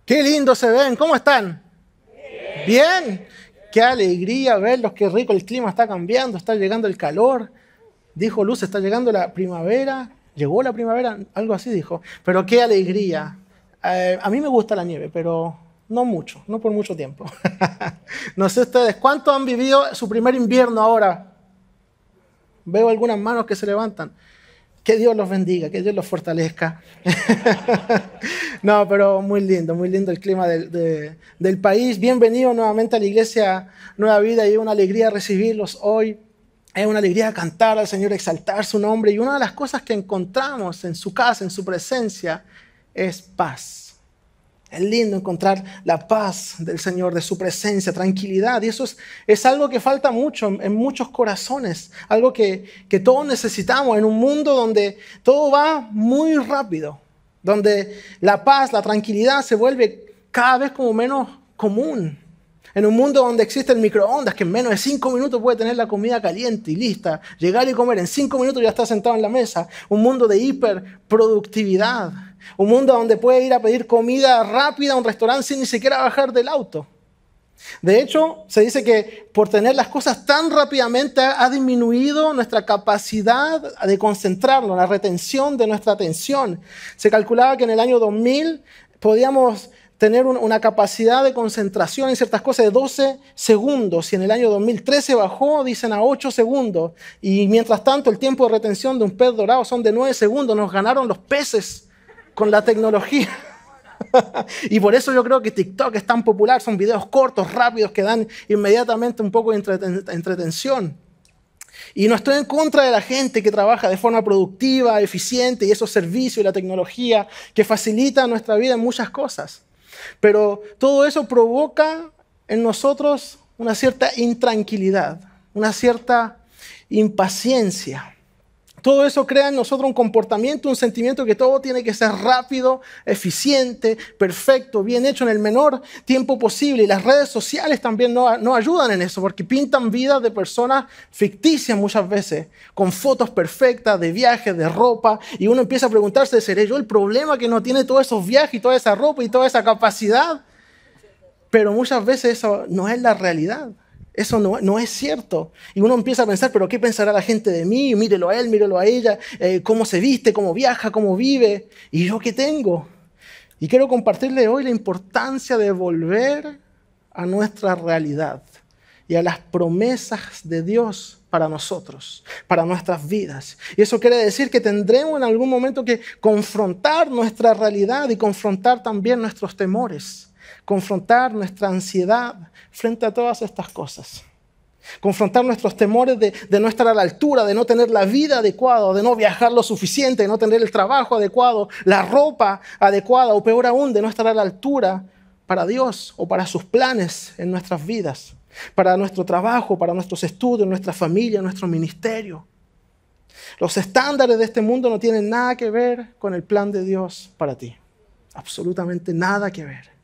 Qué lindo se ven. ¿Cómo están? Bien. Qué alegría verlos. Qué rico. El clima está cambiando. Está llegando el calor. Dijo Luz, está llegando la primavera. Llegó la primavera. Algo así dijo. Pero qué alegría. A mí me gusta la nieve, pero no mucho. No por mucho tiempo. No sé ustedes. ¿Cuántos han vivido su primer invierno ahora? Veo algunas manos que se levantan. Que Dios los bendiga, que Dios los fortalezca. No, pero muy lindo el clima del país. Bienvenido nuevamente a la iglesia Nueva Vida y es una alegría recibirlos hoy. Es una alegría cantar al Señor, exaltar su nombre. Y una de las cosas que encontramos en su casa, en su presencia, es paz. Es lindo encontrar la paz del Señor, de su presencia, tranquilidad. Y eso es algo que falta mucho en muchos corazones. Algo que todos necesitamos en un mundo donde todo va muy rápido. Donde la paz, la tranquilidad se vuelve cada vez como menos común. En un mundo donde existe el microondas, que en menos de 5 minutos puede tener la comida caliente y lista. Llegar y comer en 5 minutos ya está sentado en la mesa. Un mundo de hiperproductividad. Un mundo donde puede ir a pedir comida rápida a un restaurante sin ni siquiera bajar del auto. De hecho, se dice que por tener las cosas tan rápidamente ha disminuido nuestra capacidad de concentrarnos, la retención de nuestra atención. Se calculaba que en el año 2000 podíamos tener una capacidad de concentración en ciertas cosas de 12 segundos y en el año 2013 bajó, dicen, a 8 segundos. Y mientras tanto el tiempo de retención de un pez dorado son de 9 segundos. Nos ganaron los peces con la tecnología. Y por eso yo creo que TikTok es tan popular. Son videos cortos, rápidos, que dan inmediatamente un poco de entretención. Y no estoy en contra de la gente que trabaja de forma productiva, eficiente, y esos servicios y la tecnología que facilita nuestra vida en muchas cosas. Pero todo eso provoca en nosotros una cierta intranquilidad, una cierta impaciencia. Todo eso crea en nosotros un comportamiento, un sentimiento que todo tiene que ser rápido, eficiente, perfecto, bien hecho en el menor tiempo posible. Y las redes sociales también no ayudan en eso, porque pintan vidas de personas ficticias muchas veces, con fotos perfectas de viajes, de ropa, y uno empieza a preguntarse, ¿seré yo el problema que no tiene todos esos viajes y toda esa ropa y toda esa capacidad? Pero muchas veces eso no es la realidad. Eso no es cierto. Y uno empieza a pensar, ¿pero qué pensará la gente de mí? Mírelo a él, mírelo a ella, cómo se viste, cómo viaja, cómo vive. ¿Y yo qué tengo? Y quiero compartirle hoy la importancia de volver a nuestra realidad y a las promesas de Dios para nosotros, para nuestras vidas. Y eso quiere decir que tendremos en algún momento que confrontar nuestra realidad y confrontar también nuestros temores. Confrontar nuestra ansiedad frente a todas estas cosas. Confrontar nuestros temores de no estar a la altura, de no tener la vida adecuada, de no viajar lo suficiente, de no tener el trabajo adecuado, la ropa adecuada, o peor aún, de no estar a la altura para Dios o para sus planes en nuestras vidas, para nuestro trabajo, para nuestros estudios, nuestra familia, nuestro ministerio. Los estándares de este mundo no tienen nada que ver con el plan de Dios para ti. Absolutamente nada que ver.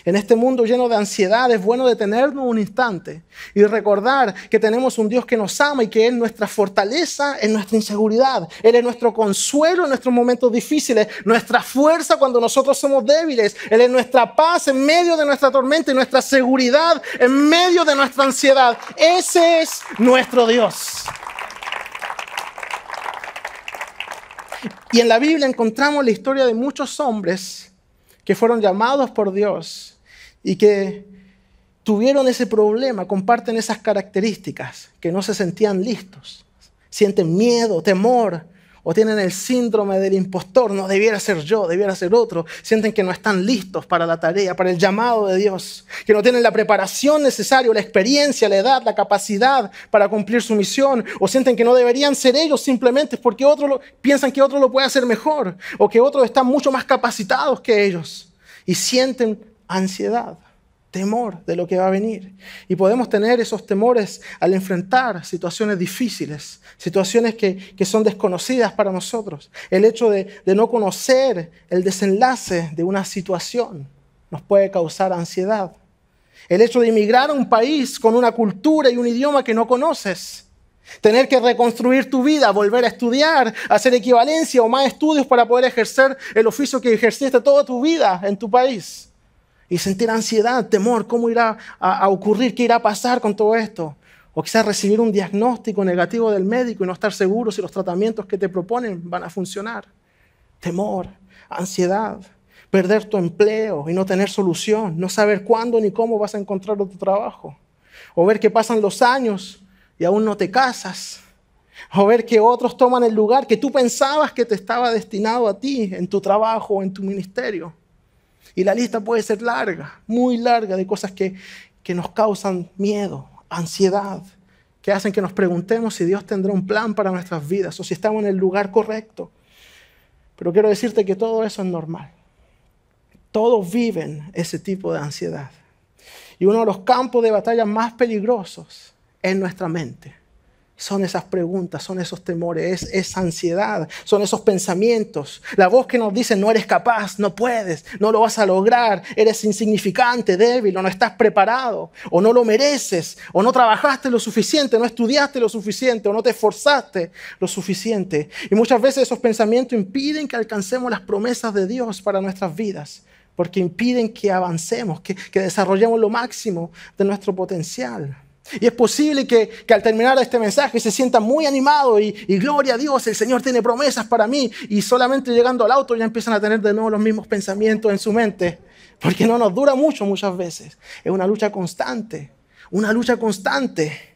En este mundo lleno de ansiedad es bueno detenernos un instante y recordar que tenemos un Dios que nos ama y que es nuestra fortaleza en nuestra inseguridad. Él es nuestro consuelo en nuestros momentos difíciles, nuestra fuerza cuando nosotros somos débiles. Él es nuestra paz en medio de nuestra tormenta y nuestra seguridad en medio de nuestra ansiedad. Ese es nuestro Dios. Y en la Biblia encontramos la historia de muchos hombres que fueron llamados por Dios y que tuvieron ese problema, comparten esas características, que no se sentían listos, sienten miedo, temor, o tienen el síndrome del impostor, no debiera ser yo, debiera ser otro, sienten que no están listos para la tarea, para el llamado de Dios, que no tienen la preparación necesaria, la experiencia, la edad, la capacidad para cumplir su misión, o sienten que no deberían ser ellos simplemente porque piensan que otro lo puede hacer mejor, o que otros están mucho más capacitados que ellos, y sienten ansiedad, temor de lo que va a venir. Y podemos tener esos temores al enfrentar situaciones difíciles, situaciones que son desconocidas para nosotros. El hecho de no conocer el desenlace de una situación nos puede causar ansiedad. El hecho de emigrar a un país con una cultura y un idioma que no conoces. Tener que reconstruir tu vida, volver a estudiar, hacer equivalencia o más estudios para poder ejercer el oficio que ejerciste toda tu vida en tu país. y sentir ansiedad, temor, cómo irá a ocurrir, qué irá a pasar con todo esto. O quizás recibir un diagnóstico negativo del médico y no estar seguro si los tratamientos que te proponen van a funcionar. Temor, ansiedad, perder tu empleo y no tener solución, no saber cuándo ni cómo vas a encontrar otro trabajo. O ver que pasan los años y aún no te casas. O ver que otros toman el lugar que tú pensabas que te estaba destinado a ti en tu trabajo o en tu ministerio. Y la lista puede ser larga, muy larga, de cosas que nos causan miedo, ansiedad, que hacen que nos preguntemos si Dios tendrá un plan para nuestras vidas o si estamos en el lugar correcto. Pero quiero decirte que todo eso es normal. Todos viven ese tipo de ansiedad. Y uno de los campos de batalla más peligrosos es nuestra mente. Son esas preguntas, son esos temores, es esa ansiedad, son esos pensamientos. La voz que nos dice no eres capaz, no puedes, no lo vas a lograr, eres insignificante, débil, o no estás preparado, o no lo mereces, o no trabajaste lo suficiente, no estudiaste lo suficiente, o no te esforzaste lo suficiente. Y muchas veces esos pensamientos impiden que alcancemos las promesas de Dios para nuestras vidas, porque impiden que avancemos, que desarrollemos lo máximo de nuestro potencial. Y es posible que al terminar este mensaje se sienta muy animado y gloria a Dios, el Señor tiene promesas para mí. Y solamente llegando al auto ya empiezan a tener de nuevo los mismos pensamientos en su mente. Porque no nos dura mucho muchas veces. Es una lucha constante, una lucha constante.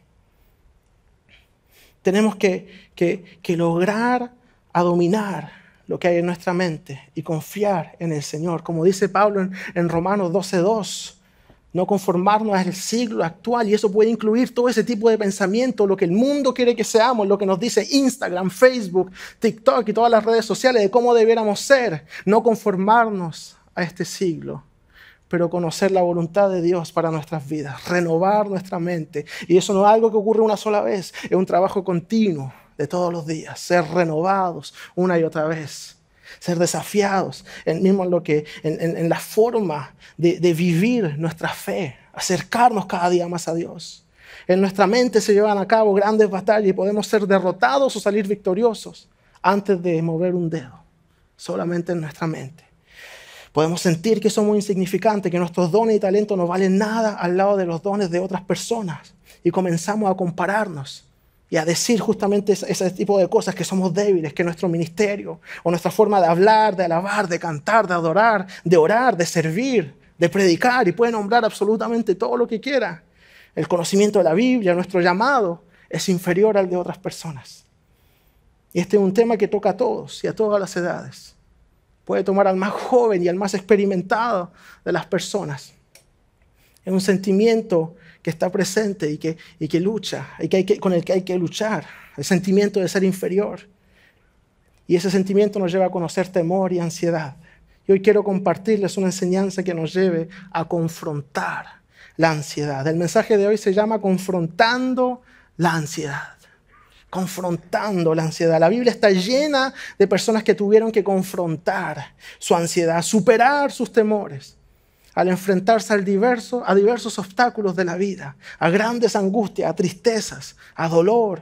Tenemos que lograr dominar lo que hay en nuestra mente y confiar en el Señor. Como dice Pablo en Romanos 12:2. No conformarnos al siglo actual, y eso puede incluir todo ese tipo de pensamiento, lo que el mundo quiere que seamos, lo que nos dice Instagram, Facebook, TikTok y todas las redes sociales de cómo debiéramos ser. No conformarnos a este siglo, pero conocer la voluntad de Dios para nuestras vidas, renovar nuestra mente. Y eso no es algo que ocurre una sola vez, es un trabajo continuo de todos los días, ser renovados una y otra vez. Ser desafiados en la forma de vivir nuestra fe, acercarnos cada día más a Dios. En nuestra mente se llevan a cabo grandes batallas y podemos ser derrotados o salir victoriosos antes de mover un dedo, solamente en nuestra mente. Podemos sentir que somos insignificantes, que nuestros dones y talentos no valen nada al lado de los dones de otras personas y comenzamos a compararnos. Y a decir justamente ese tipo de cosas, que somos débiles, que nuestro ministerio o nuestra forma de hablar, de alabar, de cantar, de adorar, de orar, de servir, de predicar, y puede nombrar absolutamente todo lo que quiera. El conocimiento de la Biblia, nuestro llamado, es inferior al de otras personas. Y este es un tema que toca a todos y a todas las edades. Puede tomar al más joven y al más experimentado de las personas. Es un sentimiento que está presente y que lucha, con el que hay que luchar. El sentimiento de ser inferior. Y ese sentimiento nos lleva a conocer temor y ansiedad. Y hoy quiero compartirles una enseñanza que nos lleve a confrontar la ansiedad. El mensaje de hoy se llama Confrontando la ansiedad. Confrontando la ansiedad. La Biblia está llena de personas que tuvieron que confrontar su ansiedad, superar sus temores, al enfrentarse a diversos obstáculos de la vida, a grandes angustias, a tristezas, a dolor,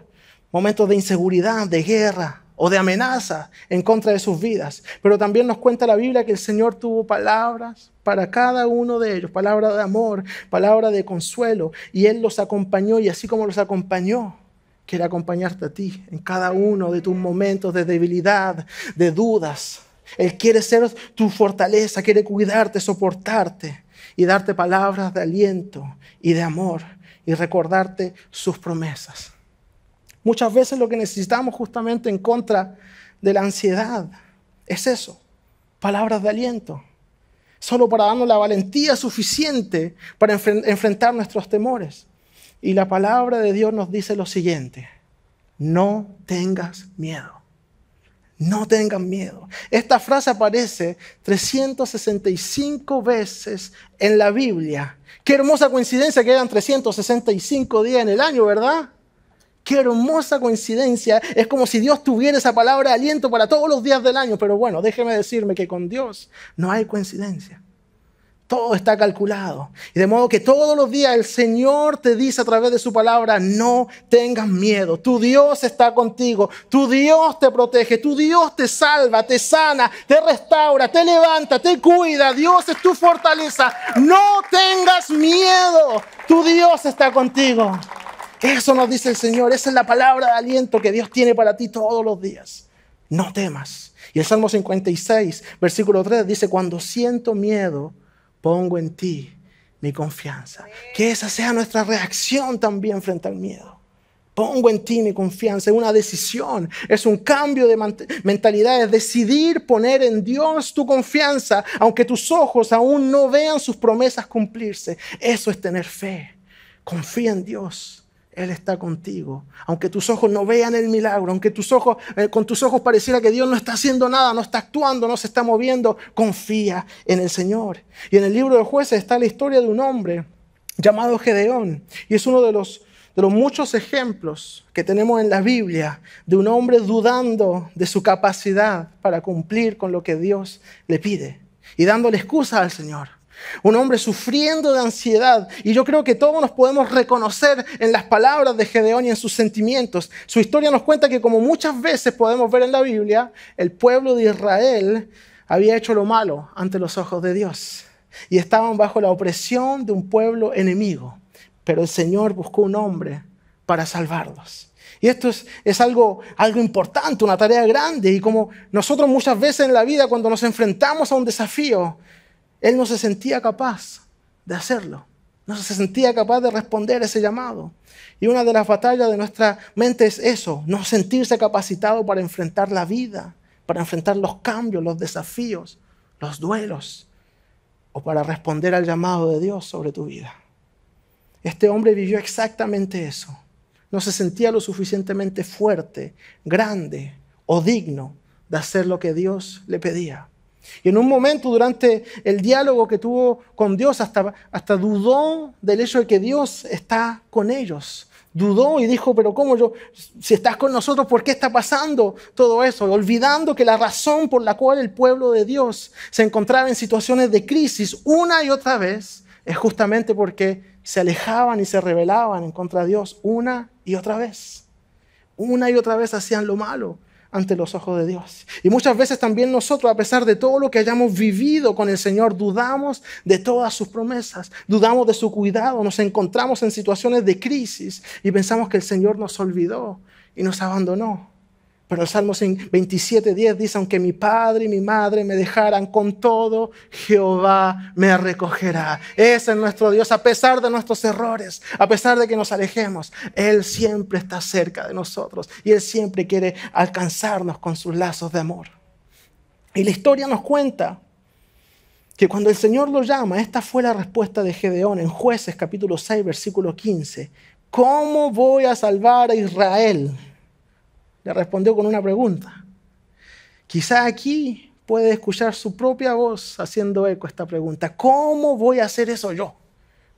momentos de inseguridad, de guerra o de amenaza en contra de sus vidas. Pero también nos cuenta la Biblia que el Señor tuvo palabras para cada uno de ellos, palabras de amor, palabras de consuelo, y Él los acompañó, y así como los acompañó, quiere acompañarte a ti en cada uno de tus momentos de debilidad, de dudas. Él quiere ser tu fortaleza, quiere cuidarte, soportarte y darte palabras de aliento y de amor y recordarte sus promesas. Muchas veces lo que necesitamos justamente en contra de la ansiedad es eso, palabras de aliento, solo para darnos la valentía suficiente para enfrentar nuestros temores. Y la palabra de Dios nos dice lo siguiente: no tengas miedo. No tengan miedo. Esta frase aparece 365 veces en la Biblia. Qué hermosa coincidencia que eran 365 días en el año, ¿verdad? Qué hermosa coincidencia. Es como si Dios tuviera esa palabra de aliento para todos los días del año. Pero bueno, déjeme decirme que con Dios no hay coincidencia. Todo está calculado. Y de modo que todos los días el Señor te dice a través de su palabra, no tengas miedo. Tu Dios está contigo. Tu Dios te protege. Tu Dios te salva, te sana, te restaura, te levanta, te cuida. Dios es tu fortaleza. No tengas miedo. Tu Dios está contigo. Eso nos dice el Señor. Esa es la palabra de aliento que Dios tiene para ti todos los días. No temas. Y el Salmo 56, versículo 3 dice, cuando siento miedo, pongo en ti mi confianza. Que esa sea nuestra reacción también frente al miedo. Pongo en ti mi confianza. Es una decisión, es un cambio de mentalidad, es decidir poner en Dios tu confianza, aunque tus ojos aún no vean sus promesas cumplirse. Eso es tener fe. Confía en Dios. Él está contigo. Aunque tus ojos no vean el milagro, aunque con tus ojos pareciera que Dios no está haciendo nada, no está actuando, no se está moviendo, confía en el Señor. Y en el libro de Jueces está la historia de un hombre llamado Gedeón. Y es uno de los muchos ejemplos que tenemos en la Biblia de un hombre dudando de su capacidad para cumplir con lo que Dios le pide y dándole excusas al Señor. Un hombre sufriendo de ansiedad. Y yo creo que todos nos podemos reconocer en las palabras de Gedeón y en sus sentimientos. Su historia nos cuenta que, como muchas veces podemos ver en la Biblia, el pueblo de Israel había hecho lo malo ante los ojos de Dios. Y estaban bajo la opresión de un pueblo enemigo. Pero el Señor buscó un hombre para salvarlos. Y esto es algo importante, una tarea grande. Y como nosotros muchas veces en la vida, cuando nos enfrentamos a un desafío, él no se sentía capaz de hacerlo. No se sentía capaz de responder a ese llamado. Y una de las batallas de nuestra mente es eso, no sentirse capacitado para enfrentar la vida, para enfrentar los cambios, los desafíos, los duelos, o para responder al llamado de Dios sobre tu vida. Este hombre vivió exactamente eso. No se sentía lo suficientemente fuerte, grande o digno de hacer lo que Dios le pedía. Y en un momento durante el diálogo que tuvo con Dios hasta dudó del hecho de que Dios está con ellos. Dudó y dijo, pero ¿cómo si estás con nosotros, por qué está pasando todo eso? Olvidando que la razón por la cual el pueblo de Dios se encontraba en situaciones de crisis una y otra vez es justamente porque se alejaban y se rebelaban en contra de Dios una y otra vez. Una y otra vez hacían lo malo ante los ojos de Dios. Y muchas veces también nosotros, a pesar de todo lo que hayamos vivido con el Señor, dudamos de todas sus promesas, dudamos de su cuidado, nos encontramos en situaciones de crisis y pensamos que el Señor nos olvidó y nos abandonó. Pero el Salmo 27:10 dice, aunque mi padre y mi madre me dejaran, con todo Jehová me recogerá. Ese es nuestro Dios, a pesar de nuestros errores, a pesar de que nos alejemos. Él siempre está cerca de nosotros y Él siempre quiere alcanzarnos con sus lazos de amor. Y la historia nos cuenta que cuando el Señor lo llama, esta fue la respuesta de Gedeón en Jueces capítulo 6, versículo 15. ¿Cómo voy a salvar a Israel? Le respondió con una pregunta. Quizá aquí puede escuchar su propia voz haciendo eco esta pregunta. ¿Cómo voy a hacer eso yo?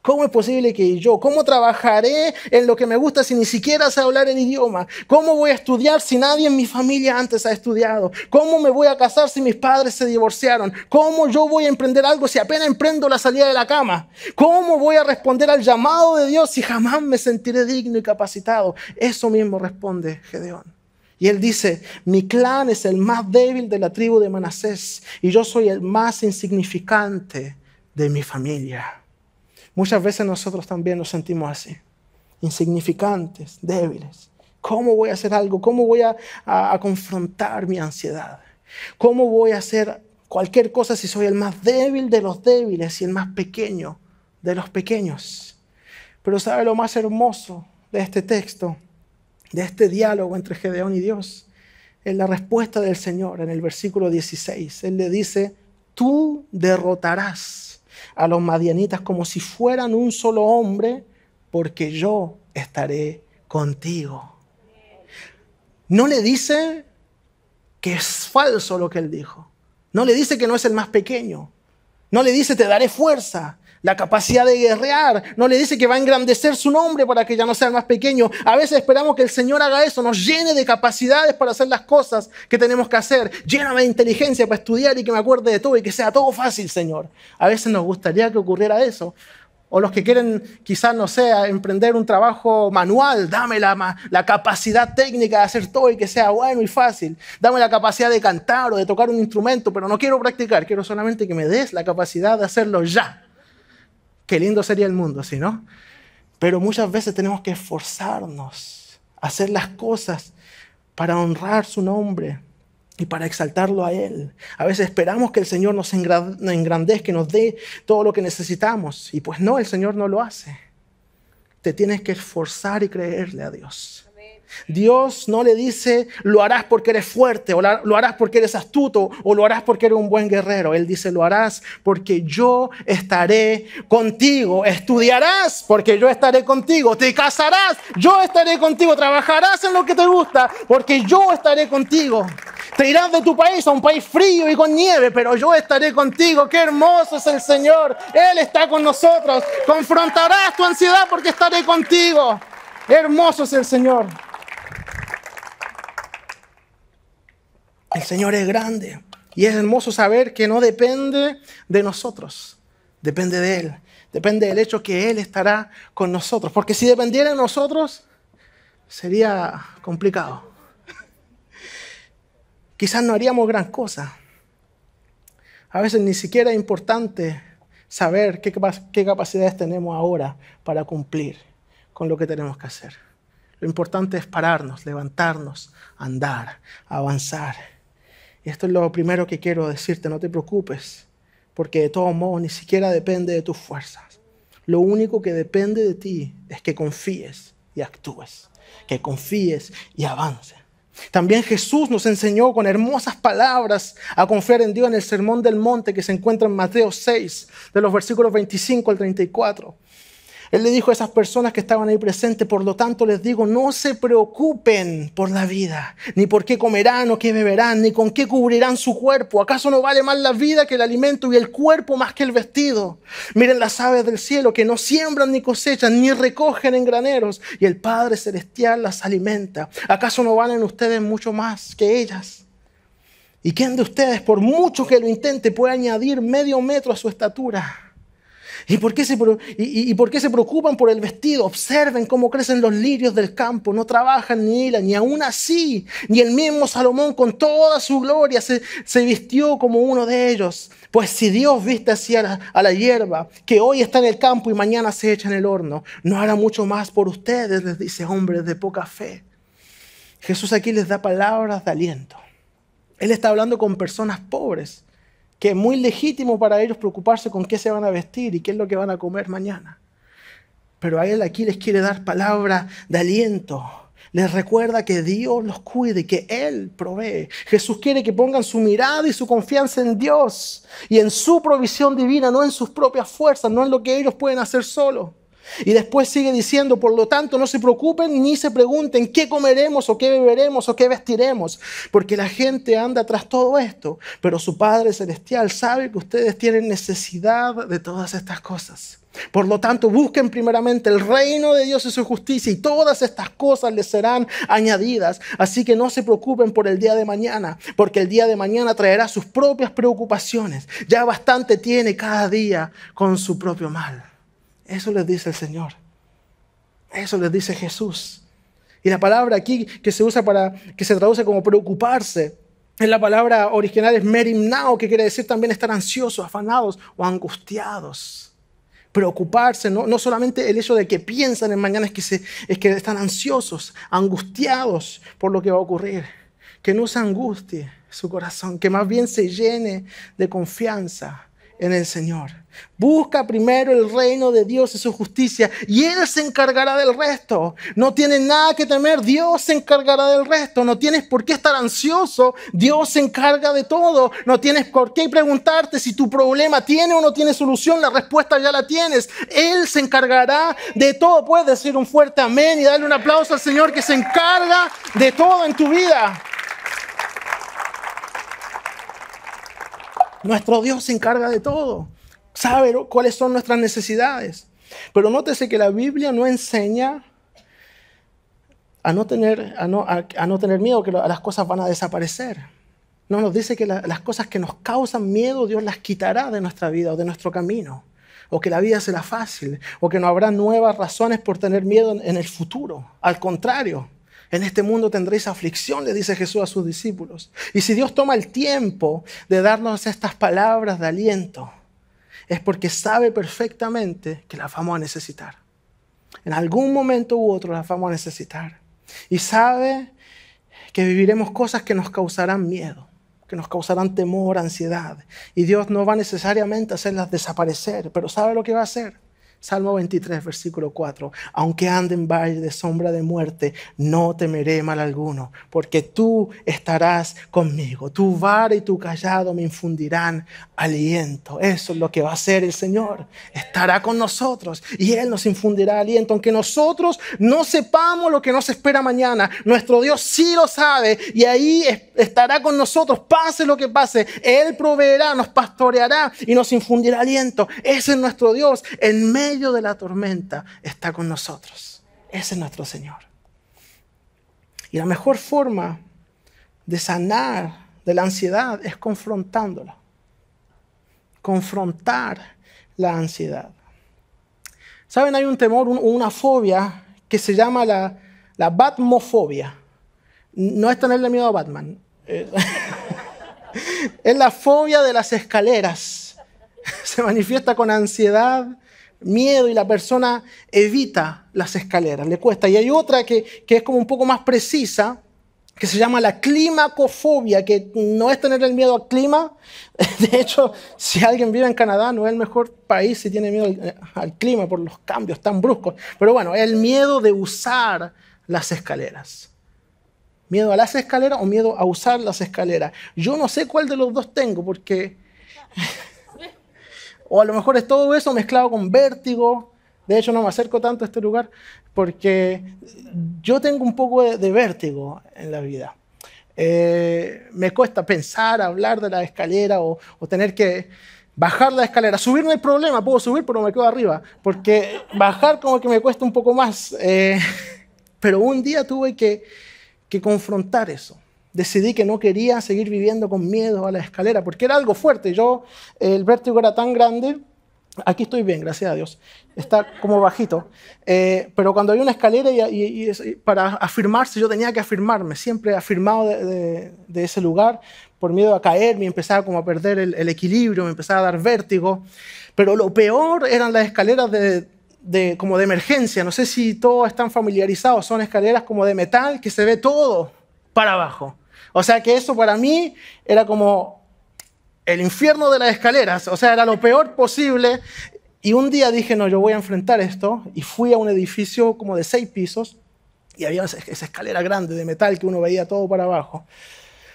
¿Cómo es posible que yo? ¿Cómo trabajaré en lo que me gusta si ni siquiera sé hablar el idioma? ¿Cómo voy a estudiar si nadie en mi familia antes ha estudiado? ¿Cómo me voy a casar si mis padres se divorciaron? ¿Cómo yo voy a emprender algo si apenas emprendo la salida de la cama? ¿Cómo voy a responder al llamado de Dios si jamás me sentiré digno y capacitado? Eso mismo responde Gedeón. Y él dice, mi clan es el más débil de la tribu de Manasés y yo soy el más insignificante de mi familia. Muchas veces nosotros también nos sentimos así, insignificantes, débiles. ¿Cómo voy a hacer algo? ¿Cómo voy a confrontar mi ansiedad? ¿Cómo voy a hacer cualquier cosa si soy el más débil de los débiles y el más pequeño de los pequeños? Pero ¿sabe lo más hermoso de este texto, de este diálogo entre Gedeón y Dios? Es la respuesta del Señor en el versículo 16. Él le dice, tú derrotarás a los madianitas como si fueran un solo hombre, porque yo estaré contigo. No le dice que es falso lo que él dijo. No le dice que no es el más pequeño. No le dice, te daré fuerza, la capacidad de guerrear. No le dice que va a engrandecer su nombre para que ya no sea el más pequeño. A veces esperamos que el Señor haga eso, nos llene de capacidades para hacer las cosas que tenemos que hacer. Lléname de inteligencia para estudiar y que me acuerde de todo y que sea todo fácil, Señor. A veces nos gustaría que ocurriera eso. O los que quieren, quizás, no sé, emprender un trabajo manual, dame la capacidad técnica de hacer todo y que sea bueno y fácil. Dame la capacidad de cantar o de tocar un instrumento, pero no quiero practicar, quiero solamente que me des la capacidad de hacerlo ya. Qué lindo sería el mundo, ¿sí, no? Pero muchas veces tenemos que esforzarnos a hacer las cosas para honrar su nombre y para exaltarlo a Él. A veces esperamos que el Señor nos engrandezca, nos dé todo lo que necesitamos. Y pues no, el Señor no lo hace. Te tienes que esforzar y creerle a Dios. Dios no le dice, lo harás porque eres fuerte, o lo harás porque eres astuto, o lo harás porque eres un buen guerrero. Él dice, lo harás porque yo estaré contigo. Estudiarás porque yo estaré contigo. Te casarás, yo estaré contigo. Trabajarás en lo que te gusta porque yo estaré contigo. Te irás de tu país a un país frío y con nieve, pero yo estaré contigo. ¡Qué hermoso es el Señor! Él está con nosotros. Confrontarás tu ansiedad porque estaré contigo. Hermoso es el Señor. El Señor es grande y es hermoso saber que no depende de nosotros, depende de Él, depende del hecho que Él estará con nosotros, porque si dependiera de nosotros sería complicado. Quizás no haríamos gran cosa. A veces ni siquiera es importante saber qué capacidades tenemos ahora para cumplir con lo que tenemos que hacer. Lo importante es pararnos, levantarnos, andar, avanzar. Y esto es lo primero que quiero decirte, no te preocupes, porque de todos modos ni siquiera depende de tus fuerzas. Lo único que depende de ti es que confíes y actúes, que confíes y avances. También Jesús nos enseñó con hermosas palabras a confiar en Dios en el Sermón del Monte que se encuentra en Mateo 6, de los versículos 25 al 34. Él le dijo a esas personas que estaban ahí presentes, por lo tanto les digo, no se preocupen por la vida, ni por qué comerán o qué beberán, ni con qué cubrirán su cuerpo. ¿Acaso no vale más la vida que el alimento y el cuerpo más que el vestido? Miren las aves del cielo que no siembran ni cosechan, ni recogen en graneros, y el Padre Celestial las alimenta. ¿Acaso no valen ustedes mucho más que ellas? ¿Y quién de ustedes, por mucho que lo intente, puede añadir medio metro a su estatura? ¿Y por qué se preocupan por el vestido? Observen cómo crecen los lirios del campo, no trabajan ni hilan, ni aún así, ni el mismo Salomón con toda su gloria se vistió como uno de ellos. Pues si Dios viste así a la hierba, que hoy está en el campo y mañana se echa en el horno, ¿no hará mucho más por ustedes?, les dice, hombres de poca fe. Jesús aquí les da palabras de aliento. Él está hablando con personas pobres, que es muy legítimo para ellos preocuparse con qué se van a vestir y qué es lo que van a comer mañana. Pero a Él aquí les quiere dar palabra de aliento. Les recuerda que Dios los cuide y que Él provee. Jesús quiere que pongan su mirada y su confianza en Dios y en su provisión divina, no en sus propias fuerzas, no en lo que ellos pueden hacer solos. Y después sigue diciendo, por lo tanto, no se preocupen ni se pregunten qué comeremos o qué beberemos o qué vestiremos, porque la gente anda tras todo esto, pero su Padre Celestial sabe que ustedes tienen necesidad de todas estas cosas. Por lo tanto, busquen primeramente el reino de Dios y su justicia y todas estas cosas les serán añadidas. Así que no se preocupen por el día de mañana, porque el día de mañana traerá sus propias preocupaciones. Ya bastante tiene cada día con su propio mal. Eso les dice el Señor. Eso les dice Jesús. Y la palabra aquí que se usa que se traduce como preocuparse, en la palabra original es merimnao, que quiere decir también estar ansiosos, afanados o angustiados. Preocuparse, no solamente el hecho de que piensan en mañana, es que están ansiosos, angustiados por lo que va a ocurrir. Que no se angustie su corazón, que más bien se llene de confianza en el Señor. Busca primero el reino de Dios y su justicia y Él se encargará del resto. No tienes nada que temer, Dios se encargará del resto. No tienes por qué estar ansioso, Dios se encarga de todo. No tienes por qué preguntarte si tu problema tiene o no tiene solución, la respuesta ya la tienes. Él se encargará de todo. Puedes decir un fuerte amén y darle un aplauso al Señor que se encarga de todo en tu vida. Nuestro Dios se encarga de todo. sabe cuáles son nuestras necesidades. Pero nótese que la Biblia no enseña a no tener miedo que las cosas van a desaparecer. No nos dice que las cosas que nos causan miedo Dios las quitará de nuestra vida o de nuestro camino, o que la vida será fácil, o que no habrá nuevas razones por tener miedo en el futuro. Al contrario, en este mundo tendréis aflicción, le dice Jesús a sus discípulos. Y si Dios toma el tiempo de darnos estas palabras de aliento, es porque sabe perfectamente que las vamos a necesitar. En algún momento u otro las vamos a necesitar. Y sabe que viviremos cosas que nos causarán miedo, que nos causarán temor, ansiedad. Y Dios no va necesariamente a hacerlas desaparecer, pero ¿sabe lo que va a hacer? Salmo 23, versículo 4. Aunque ande en valle de sombra de muerte, no temeré mal alguno, porque tú estarás conmigo. Tu vara y tu cayado me infundirán aliento. Eso es lo que va a hacer el Señor. Estará con nosotros y Él nos infundirá aliento. Aunque nosotros no sepamos lo que nos espera mañana, nuestro Dios sí lo sabe y ahí estará con nosotros. Pase lo que pase, Él proveerá, nos pastoreará y nos infundirá aliento. Ese es nuestro Dios. En medio de la tormenta está con nosotros. Ese es nuestro Señor. Y la mejor forma de sanar de la ansiedad es confrontándola. Confrontar la ansiedad. ¿Saben? Hay un temor, una fobia que se llama la batmofobia. No es tenerle miedo a Batman. Es la fobia de las escaleras. Se manifiesta con ansiedad, miedo, y la persona evita las escaleras, le cuesta. Y hay otra que es como un poco más precisa, que se llama la climacofobia, que no es tener el miedo al clima. De hecho, si alguien vive en Canadá, no es el mejor país si tiene miedo al clima por los cambios tan bruscos. Pero bueno, es el miedo de usar las escaleras. ¿Miedo a las escaleras o miedo a usar las escaleras? Yo no sé cuál de los dos tengo, porque... O a lo mejor es todo eso mezclado con vértigo. De hecho, no me acerco tanto a este lugar porque yo tengo un poco de vértigo en la vida. Me cuesta pensar, hablar de la escalera o tener que bajar la escalera. Subir no hay problema, puedo subir, pero me quedo arriba. Porque bajar como que me cuesta un poco más. Pero un día tuve que confrontar eso. Decidí que no quería seguir viviendo con miedo a la escalera, porque era algo fuerte. El vértigo era tan grande. Aquí estoy bien, gracias a Dios. Está como bajito. Pero cuando había una escalera y para afirmarse, yo tenía que afirmarme. Siempre afirmado de ese lugar por miedo a caer. Me empezaba como a perder el equilibrio, me empezaba a dar vértigo. Pero lo peor eran las escaleras como de emergencia. No sé si todos están familiarizados. Son escaleras como de metal que se ve todo para abajo. O sea que eso para mí era como el infierno de las escaleras. O sea, era lo peor posible. Y un día dije, no, yo voy a enfrentar esto. Y fui a un edificio como de 6 pisos. Y había esa escalera grande de metal que uno veía todo para abajo.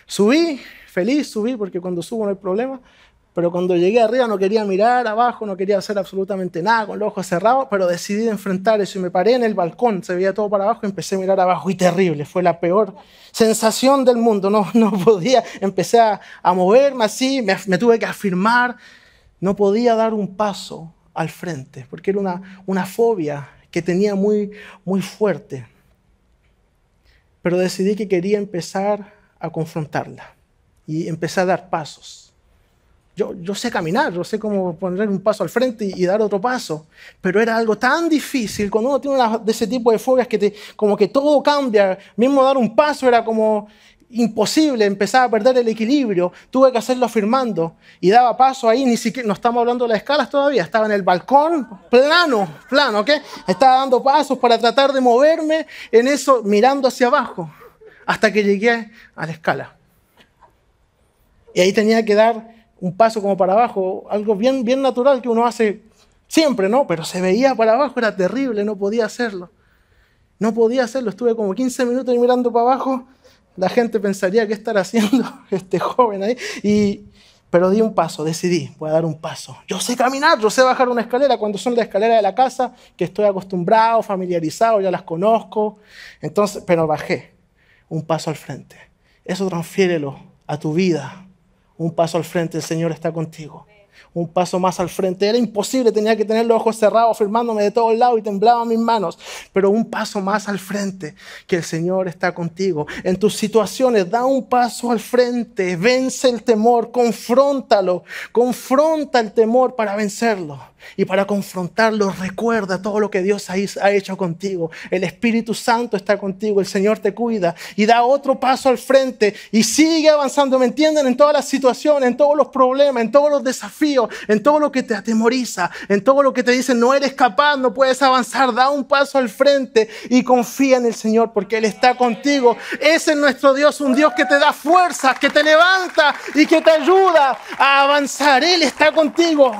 Subí, feliz subí, porque cuando subo no hay problema. Pero cuando llegué arriba no quería mirar abajo, no quería hacer absolutamente nada con los ojos cerrados, pero decidí enfrentar eso y me paré en el balcón, se veía todo para abajo y empecé a mirar abajo y terrible, fue la peor sensación del mundo, no podía, empecé a moverme así, me tuve que afirmar, no podía dar un paso al frente, porque era una fobia que tenía muy, muy fuerte, pero decidí que quería empezar a confrontarla y empecé a dar pasos. Yo sé caminar, yo sé cómo poner un paso al frente y dar otro paso, pero era algo tan difícil cuando uno tiene de ese tipo de fobias que como que todo cambia, mismo dar un paso era como imposible, empezaba a perder el equilibrio, tuve que hacerlo afirmando y daba paso ahí, ni siquiera, no estamos hablando de las escalas todavía, estaba en el balcón, plano, ¿ok? Estaba dando pasos para tratar de moverme en eso, mirando hacia abajo, hasta que llegué a la escala. Y ahí tenía que dar un paso como para abajo, algo bien, bien natural que uno hace siempre, ¿no? Pero se veía para abajo, era terrible, no podía hacerlo. No podía hacerlo, estuve como 15 minutos mirando para abajo, la gente pensaría qué estará haciendo este joven ahí, pero di un paso, decidí, voy a dar un paso. Yo sé caminar, yo sé bajar una escalera, cuando son las escaleras de la casa, que estoy acostumbrado, familiarizado, ya las conozco, entonces, pero bajé un paso al frente. Eso transfiérelo a tu vida. Un paso al frente, el Señor está contigo. Un paso más al frente. Era imposible, tenía que tener los ojos cerrados, firmándome de todos lados y temblaban mis manos. Pero un paso más al frente, que el Señor está contigo. En tus situaciones, da un paso al frente, vence el temor, confróntalo. Confronta el temor para vencerlo. Y para confrontarlo, recuerda todo lo que Dios ha hecho contigo. El Espíritu Santo está contigo, el Señor te cuida. Y da otro paso al frente y sigue avanzando. ¿Me entienden? En todas las situaciones, en todos los problemas, en todos los desafíos, en todo lo que te atemoriza, en todo lo que te dicen no eres capaz, no puedes avanzar. Da un paso al frente y confía en el Señor porque Él está contigo. Ese es nuestro Dios, un Dios que te da fuerzas, que te levanta y que te ayuda a avanzar. Él está contigo.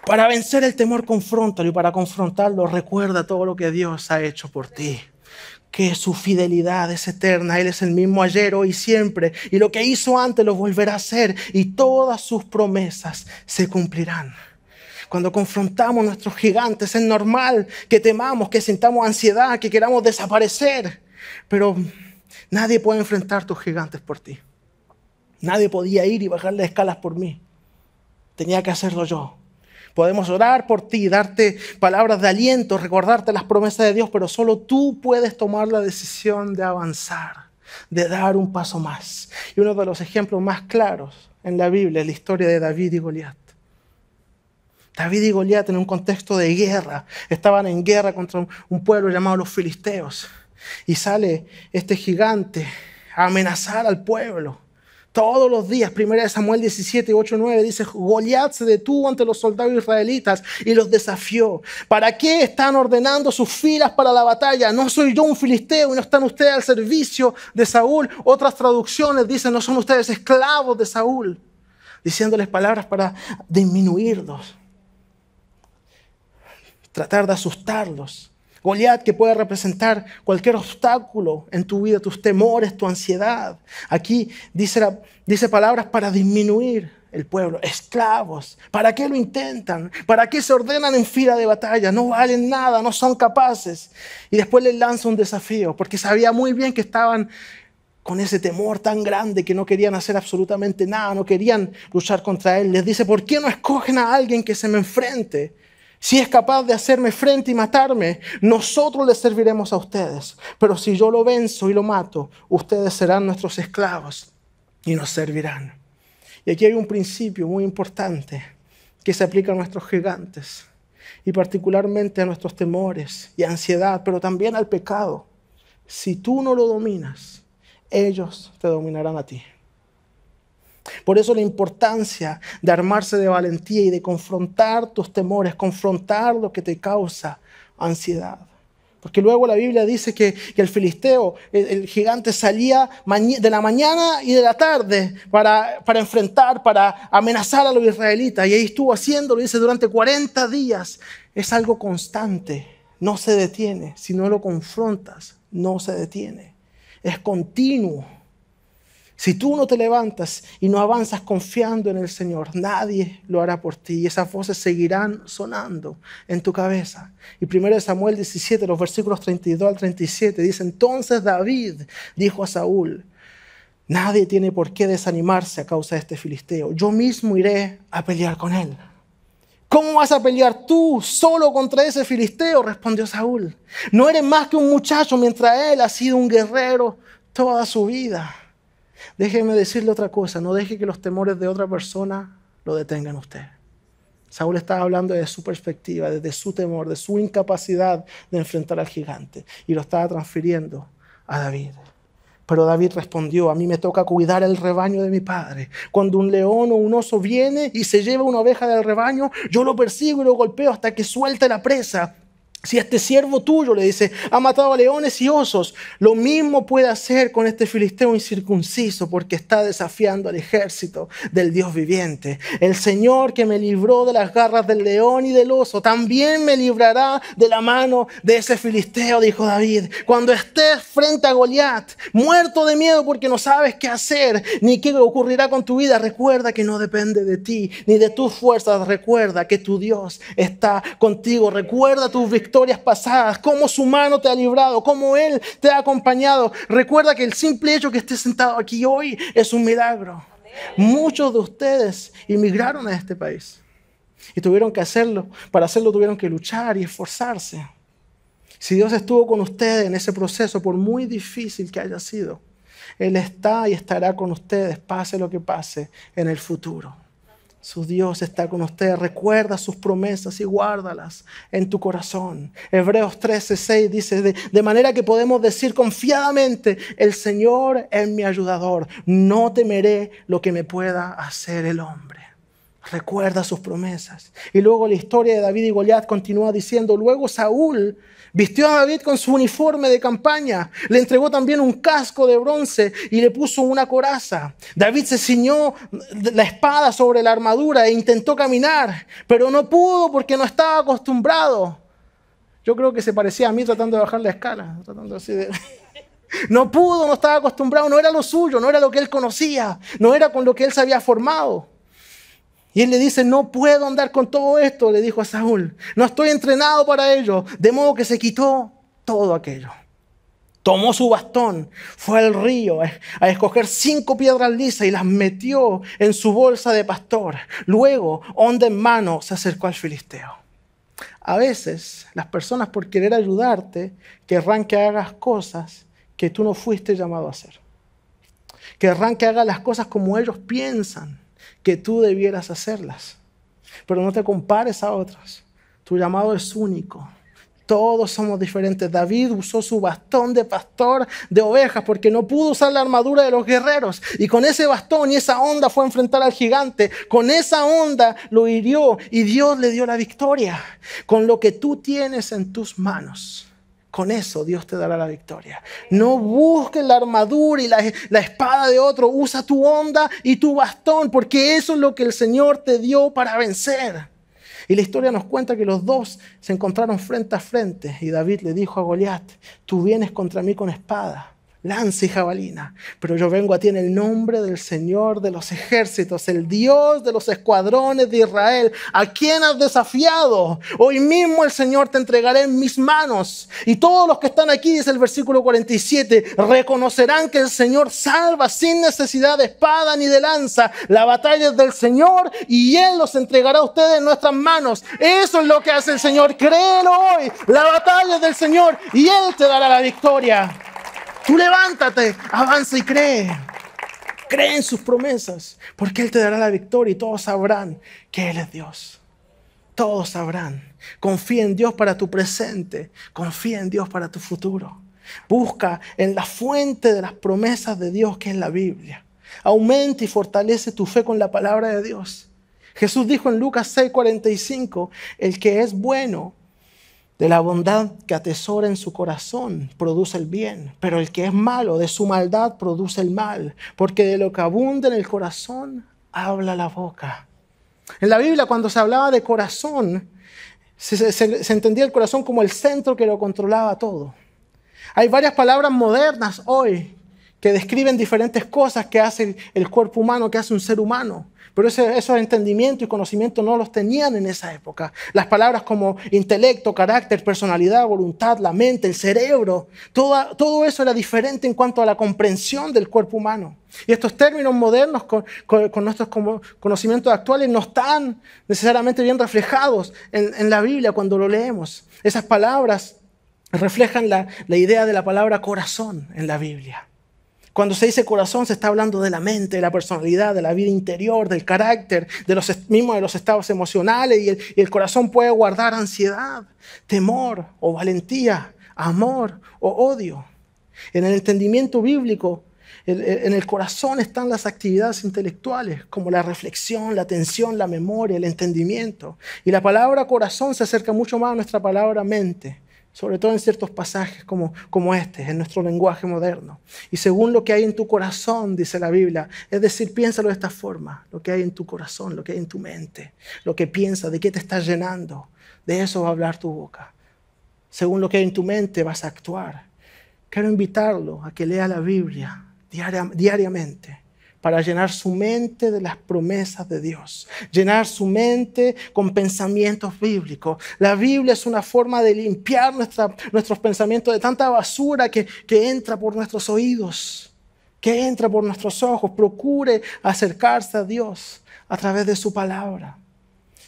Para vencer el temor, confróntalo, y para confrontarlo, recuerda todo lo que Dios ha hecho por ti. Que su fidelidad es eterna. Él es el mismo ayer, hoy y siempre. Y lo que hizo antes lo volverá a hacer. Y todas sus promesas se cumplirán. Cuando confrontamos nuestros gigantes, es normal que temamos, que sintamos ansiedad, que queramos desaparecer. Pero nadie puede enfrentar tus gigantes por ti. Nadie podía ir y bajar las escalas por mí. Tenía que hacerlo yo. Podemos orar por ti, darte palabras de aliento, recordarte las promesas de Dios, pero solo tú puedes tomar la decisión de avanzar, de dar un paso más. Y uno de los ejemplos más claros en la Biblia es la historia de David y Goliat. David y Goliat, en un contexto de guerra, estaban en guerra contra un pueblo llamado los filisteos. Y sale este gigante a amenazar al pueblo. Todos los días, 1 Samuel 17, 8, 9, dice, Goliat se detuvo ante los soldados israelitas y los desafió. ¿Para qué están ordenando sus filas para la batalla? ¿No soy yo un filisteo y no están ustedes al servicio de Saúl? Otras traducciones dicen, ¿no son ustedes esclavos de Saúl? Diciéndoles palabras para disminuirlos, tratar de asustarlos. Goliat, que puede representar cualquier obstáculo en tu vida, tus temores, tu ansiedad. Aquí dice palabras para disminuir el pueblo. Esclavos. ¿Para qué lo intentan? ¿Para qué se ordenan en fila de batalla? No valen nada, no son capaces. Y después les lanza un desafío, porque sabía muy bien que estaban con ese temor tan grande que no querían hacer absolutamente nada, no querían luchar contra él. Les dice, ¿por qué no escogen a alguien que se me enfrente? Si es capaz de hacerme frente y matarme, nosotros les serviremos a ustedes. Pero si yo lo venzo y lo mato, ustedes serán nuestros esclavos y nos servirán. Y aquí hay un principio muy importante que se aplica a nuestros gigantes y particularmente a nuestros temores y ansiedad, pero también al pecado. Si tú no lo dominas, ellos te dominarán a ti. Por eso la importancia de armarse de valentía y de confrontar tus temores, confrontar lo que te causa ansiedad. Porque luego la Biblia dice que el filisteo, el gigante, salía de la mañana y de la tarde para enfrentar, para amenazar a los israelitas. Y ahí estuvo haciéndolo, dice, durante 40 días. Es algo constante, no se detiene. Si no lo confrontas, no se detiene. Es continuo. Si tú no te levantas y no avanzas confiando en el Señor, nadie lo hará por ti. Y esas voces seguirán sonando en tu cabeza. Y 1 Samuel 17, los versículos 32 al 37, dice, entonces David dijo a Saúl, nadie tiene por qué desanimarse a causa de este filisteo. Yo mismo iré a pelear con él. ¿Cómo vas a pelear tú solo contra ese filisteo? Respondió Saúl. No eres más que un muchacho mientras él ha sido un guerrero toda su vida. Déjeme decirle otra cosa, no deje que los temores de otra persona lo detengan a usted. Saúl estaba hablando desde su perspectiva, desde su temor, de su incapacidad de enfrentar al gigante y lo estaba transfiriendo a David. Pero David respondió, a mí me toca cuidar el rebaño de mi padre. Cuando un león o un oso viene y se lleva una oveja del rebaño, yo lo persigo y lo golpeo hasta que suelte la presa. Si este siervo tuyo, le dice, ha matado a leones y osos, lo mismo puede hacer con este filisteo incircunciso porque está desafiando al ejército del Dios viviente. El Señor que me libró de las garras del león y del oso, también me librará de la mano de ese filisteo, dijo David. Cuando estés frente a Goliat, muerto de miedo porque no sabes qué hacer, ni qué ocurrirá con tu vida, recuerda que no depende de ti, ni de tus fuerzas. Recuerda que tu Dios está contigo. Recuerda tus victorias pasadas, cómo su mano te ha librado, cómo Él te ha acompañado. Recuerda que el simple hecho que estés sentado aquí hoy es un milagro. Muchos de ustedes inmigraron a este país y tuvieron que hacerlo. Para hacerlo tuvieron que luchar y esforzarse. Si Dios estuvo con ustedes en ese proceso, por muy difícil que haya sido, Él está y estará con ustedes, pase lo que pase en el futuro. Su Dios está con ustedes. Recuerda sus promesas y guárdalas en tu corazón. Hebreos 13:6 dice, de manera que podemos decir confiadamente, el Señor es mi ayudador. No temeré lo que me pueda hacer el hombre. Recuerda sus promesas. Y luego la historia de David y Goliat continúa diciendo, luego Saúl vistió a David con su uniforme de campaña, le entregó también un casco de bronce y le puso una coraza. David se ciñó la espada sobre la armadura e intentó caminar, pero no pudo porque no estaba acostumbrado. Yo creo que se parecía a mí tratando de bajar la escala, tratando así de... No pudo, no estaba acostumbrado, no era lo suyo, no era lo que él conocía, no era con lo que él se había formado. Y él le dice, no puedo andar con todo esto, le dijo a Saúl. No estoy entrenado para ello. De modo que se quitó todo aquello. Tomó su bastón, fue al río a escoger 5 piedras lisas y las metió en su bolsa de pastor. Luego, honda en mano, se acercó al filisteo. A veces, las personas por querer ayudarte querrán que hagas cosas que tú no fuiste llamado a hacer. Querrán que hagas las cosas como ellos piensan que tú debieras hacerlas. Pero no te compares a otros. Tu llamado es único. Todos somos diferentes. David usó su bastón de pastor de ovejas porque no pudo usar la armadura de los guerreros. Y con ese bastón y esa honda fue a enfrentar al gigante. Con esa honda lo hirió y Dios le dio la victoria. Con lo que tú tienes en tus manos, con eso Dios te dará la victoria. No busques la armadura y la espada de otro. Usa tu honda y tu bastón, porque eso es lo que el Señor te dio para vencer. Y la historia nos cuenta que los dos se encontraron frente a frente. Y David le dijo a Goliat, tú vienes contra mí con espada, lanza y jabalina, pero yo vengo a ti en el nombre del Señor de los ejércitos, el Dios de los escuadrones de Israel, a quien has desafiado. Hoy mismo el Señor te entregará en mis manos. Y todos los que están aquí, dice el versículo 47, reconocerán que el Señor salva sin necesidad de espada ni de lanza. La batalla es del Señor y Él los entregará a ustedes en nuestras manos. Eso es lo que hace el Señor. Créelo hoy. La batalla es del Señor y Él te dará la victoria. Tú levántate, avanza y cree. Cree en sus promesas, porque Él te dará la victoria y todos sabrán que Él es Dios. Todos sabrán. Confía en Dios para tu presente. Confía en Dios para tu futuro. Busca en la fuente de las promesas de Dios, que es la Biblia. Aumenta y fortalece tu fe con la palabra de Dios. Jesús dijo en Lucas 6:45, el que es bueno, de la bondad que atesora en su corazón, produce el bien. Pero el que es malo, de su maldad, produce el mal. Porque de lo que abunda en el corazón, habla la boca. En la Biblia, cuando se hablaba de corazón, se entendía el corazón como el centro que lo controlaba todo. Hay varias palabras modernas hoy que describen diferentes cosas que hace el cuerpo humano, que hace un ser humano. Pero esos entendimientos y conocimientos no los tenían en esa época. Las palabras como intelecto, carácter, personalidad, voluntad, la mente, el cerebro, todo eso era diferente en cuanto a la comprensión del cuerpo humano. Y estos términos modernos con nuestros conocimientos actuales no están necesariamente bien reflejados en la Biblia cuando lo leemos. Esas palabras reflejan la idea de la palabra corazón en la Biblia. Cuando se dice corazón, se está hablando de la mente, de la personalidad, de la vida interior, del carácter, de los estados emocionales. Y el corazón puede guardar ansiedad, temor o valentía, amor o odio. En el entendimiento bíblico, en el corazón están las actividades intelectuales, como la reflexión, la atención, la memoria, el entendimiento. Y la palabra corazón se acerca mucho más a nuestra palabra mente, sobre todo en ciertos pasajes como este, en nuestro lenguaje moderno. Y según lo que hay en tu corazón, dice la Biblia, es decir, piénsalo de esta forma, lo que hay en tu corazón, lo que hay en tu mente, lo que piensas, de qué te estás llenando, de eso va a hablar tu boca. Según lo que hay en tu mente vas a actuar. Quiero invitarlo a que lea la Biblia diariamente, para llenar su mente de las promesas de Dios, llenar su mente con pensamientos bíblicos. La Biblia es una forma de limpiar nuestros pensamientos de tanta basura que entra por nuestros oídos. que entra por nuestros ojos. Procure acercarse a Dios a través de su palabra.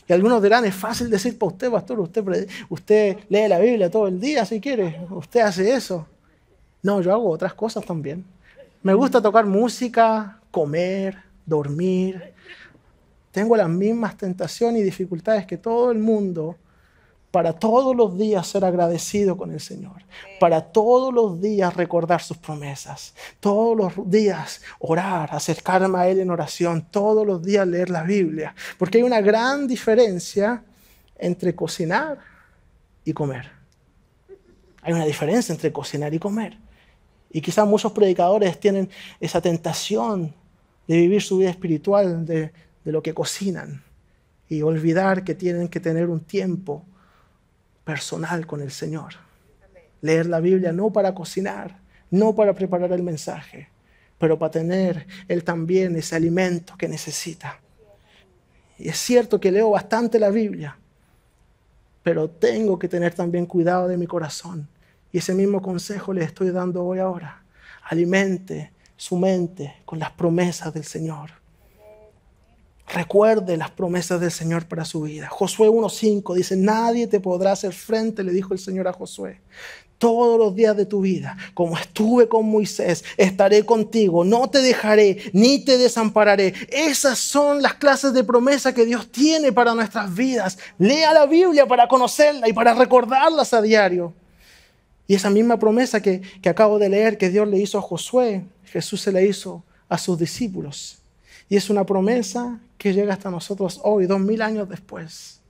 Y algunos dirán, es fácil decir para usted, pastor, usted lee la Biblia todo el día si quiere, usted hace eso. No, yo hago otras cosas también. Me gusta tocar música, comer, dormir. Tengo las mismas tentaciones y dificultades que todo el mundo para todos los días ser agradecido con el Señor, para todos los días recordar sus promesas, todos los días orar, acercarme a Él en oración, todos los días leer la Biblia, porque hay una gran diferencia entre cocinar y comer. Hay una diferencia entre cocinar y comer. Y quizás muchos predicadores tienen esa tentación de vivir su vida espiritual de lo que cocinan y olvidar que tienen que tener un tiempo personal con el Señor. Leer la Biblia no para cocinar, no para preparar el mensaje, pero para tener Él también ese alimento que necesita. Y es cierto que leo bastante la Biblia, pero tengo que tener también cuidado de mi corazón. Y ese mismo consejo les estoy dando hoy ahora. Alimente su mente con las promesas del Señor. Recuerde las promesas del Señor para su vida. Josué 1:5 dice, nadie te podrá hacer frente, le dijo el Señor a Josué. Todos los días de tu vida, como estuve con Moisés, estaré contigo, no te dejaré ni te desampararé. Esas son las clases de promesa que Dios tiene para nuestras vidas. Lea la Biblia para conocerla y para recordarlas a diario. Y esa misma promesa que acabo de leer que Dios le hizo a Josué, Jesús se la hizo a sus discípulos. Y es una promesa que llega hasta nosotros hoy, 2000 años después.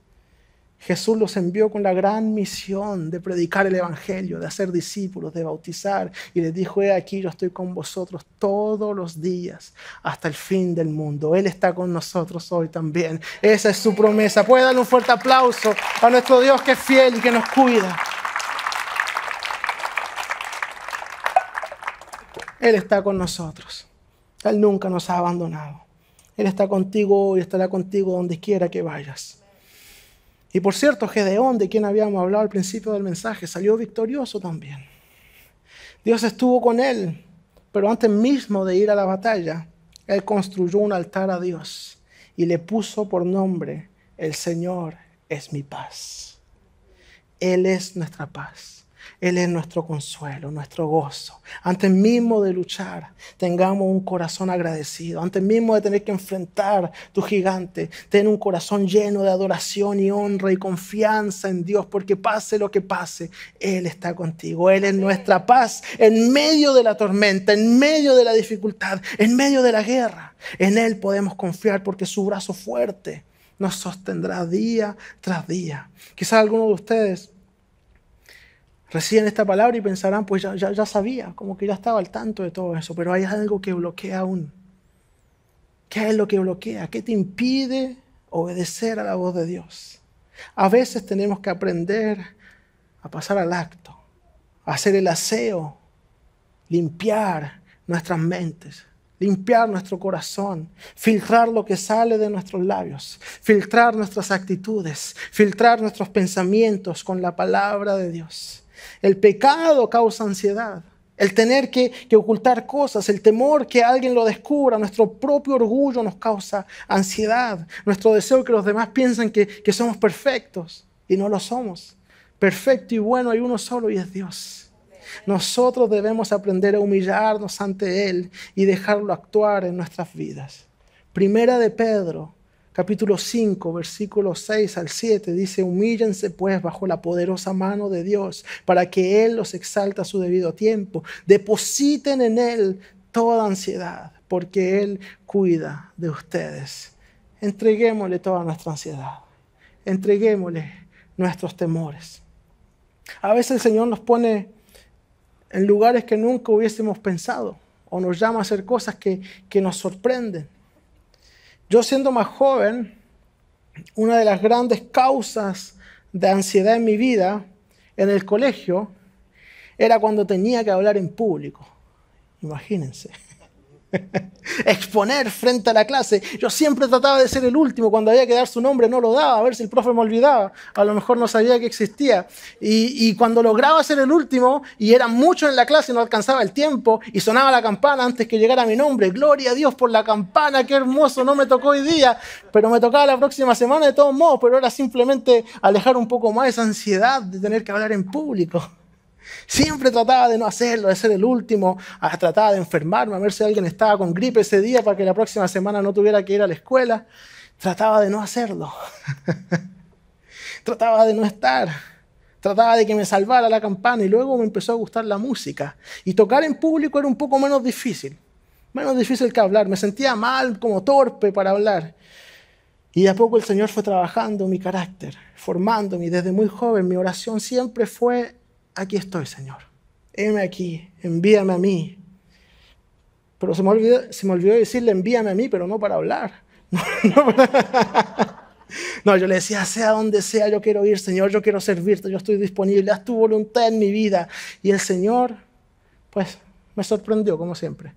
Jesús los envió con la gran misión de predicar el evangelio, de hacer discípulos, de bautizar. Y les dijo, he aquí, yo estoy con vosotros todos los días hasta el fin del mundo. Él está con nosotros hoy también. Esa es su promesa. Puede darle un fuerte aplauso a nuestro Dios que es fiel y que nos cuida. Él está con nosotros. Él nunca nos ha abandonado. Él está contigo hoy, estará contigo donde quiera que vayas. Y por cierto, Gedeón, de quien habíamos hablado al principio del mensaje, salió victorioso también. Dios estuvo con él, pero antes mismo de ir a la batalla, él construyó un altar a Dios y le puso por nombre, el Señor es mi paz. Él es nuestra paz. Él es nuestro consuelo, nuestro gozo. Antes mismo de luchar, tengamos un corazón agradecido. Antes mismo de tener que enfrentar tu gigante, ten un corazón lleno de adoración y honra y confianza en Dios, porque pase lo que pase, Él está contigo. Él es nuestra paz en medio de la tormenta, en medio de la dificultad, en medio de la guerra. En Él podemos confiar porque su brazo fuerte nos sostendrá día tras día. Quizás algunos de ustedes reciben esta palabra y pensarán, pues ya sabía, como que ya estaba al tanto de todo eso, pero hay algo que bloquea aún. ¿Qué es lo que bloquea? ¿Qué te impide obedecer a la voz de Dios? A veces tenemos que aprender a pasar al acto, a hacer el aseo, limpiar nuestras mentes, limpiar nuestro corazón, filtrar lo que sale de nuestros labios, filtrar nuestras actitudes, filtrar nuestros pensamientos con la palabra de Dios. El pecado causa ansiedad. El tener que ocultar cosas, el temor que alguien lo descubra, nuestro propio orgullo nos causa ansiedad. Nuestro deseo que los demás piensen que somos perfectos y no lo somos. Perfecto y bueno hay uno solo y es Dios. Nosotros debemos aprender a humillarnos ante Él y dejarlo actuar en nuestras vidas. Primera de Pedro, capítulo 5, versículos 6 al 7, dice, humíllense pues bajo la poderosa mano de Dios, para que Él los exalte a su debido tiempo. Depositen en Él toda ansiedad, porque Él cuida de ustedes. Entreguémosle toda nuestra ansiedad. Entreguémosle nuestros temores. A veces el Señor nos pone en lugares que nunca hubiésemos pensado, o nos llama a hacer cosas que nos sorprenden. Yo siendo más joven, una de las grandes causas de ansiedad en mi vida, en el colegio, era cuando tenía que hablar en público. Imagínense. Exponer frente a la clase. Yo siempre trataba de ser el último. Cuando había que dar su nombre no lo daba, a ver si el profe me olvidaba. A lo mejor no sabía que existía. Y cuando lograba ser el último, y eran muchos en la clase y no alcanzaba el tiempo, y sonaba la campana antes que llegara mi nombre. Gloria a Dios por la campana, qué hermoso, no me tocó hoy día, pero me tocaba la próxima semana de todos modos, pero era simplemente alejar un poco más esa ansiedad de tener que hablar en público. Siempre trataba de no hacerlo, de ser el último, trataba de enfermarme, a ver si alguien estaba con gripe ese día para que la próxima semana no tuviera que ir a la escuela. Trataba de no hacerlo. Trataba de no estar. Trataba de que me salvara la campana y luego me empezó a gustar la música. Y tocar en público era un poco menos difícil que hablar. Me sentía mal, como torpe para hablar. Y de a poco el Señor fue trabajando mi carácter, formándome. Desde muy joven mi oración siempre fue: aquí estoy, Señor. Heme aquí, envíame a mí. Pero se me olvidó decirle: envíame a mí, pero no para hablar. No, yo le decía: sea donde sea, yo quiero ir, Señor, yo quiero servirte, yo estoy disponible, haz tu voluntad en mi vida. Y el Señor, pues, me sorprendió, como siempre.